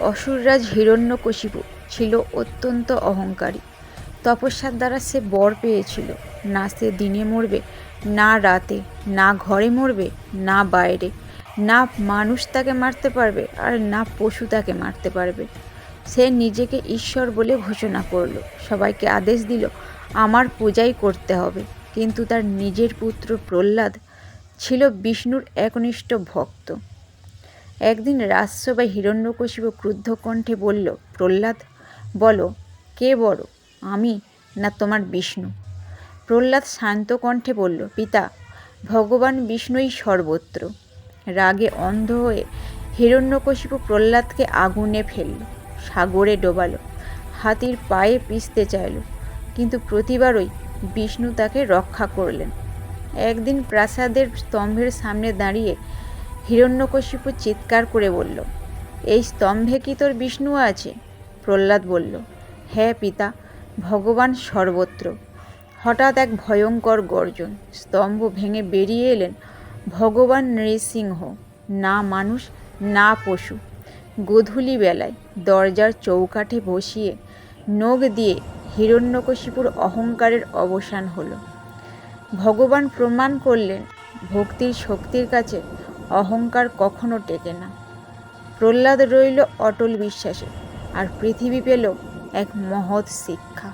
অসুররাজ হিরণ্যকশিপু ছিল অত্যন্ত অহংকারী। তপস্যার দ্বারা সে বর পেয়েছিল, না সে দিনে মরবে, না রাতে, না ঘরে মরবে, না বাইরে, না মানুষ তাকে মারতে পারবে আর না পশু তাকে মারতে পারবে। সে নিজেকে ঈশ্বর বলে ঘোষণা করলো, সবাইকে আদেশ দিল আমার পূজাই করতে হবে। কিন্তু তার নিজের পুত্র প্রহ্লাদ ছিল বিষ্ণুর একনিষ্ঠ ভক্ত। একদিন রাজসভায় হিরণ্যকশিপু ক্রুদ্ধ কণ্ঠে বলল, প্রহ্লাদ, বলো কে বড়, আমি না তোমার বিষ্ণু? প্রহ্লাদ শান্ত কণ্ঠে বলল, পিতা, ভগবান বিষ্ণুই সর্বত্র। রাগে অন্ধ হয়ে হিরণ্যকশিপু প্রহ্লাদকে আগুনে ফেলল, সাগরে ডোবালো, হাতির পায়ে পিষতে চাইল, কিন্তু প্রতিবারই বিষ্ণু তাকে রক্ষা করলেন। একদিন প্রাসাদের স্তম্ভের সামনে দাঁড়িয়ে হিরণ্যকশিপু চিৎকার করে বলল, এই স্তম্ভে কি তোর বিষ্ণু আছে? প্রহ্লাদ বলল, হ্যাঁ পিতা, ভগবান সর্বত্র। হঠাৎ এক ভয়ঙ্কর গর্জন, স্তম্ভ ভেঙে বেরিয়ে এলেন ভগবান নৃসিংহ, না মানুষ না পশু। গোধূলি বেলায় দরজার চৌকাঠে বসিয়ে নখ দিয়ে হিরণ্যকশিপুর অহংকারের অবসান হলো। ভগবান প্রমাণ করলেন, ভক্তির শক্তির কাছে অহংকার কখনো টেকে না। প্রহ্লাদ রইল অটল বিশ্বাসে, আর পৃথিবী পেল এক মহৎ শিক্ষা।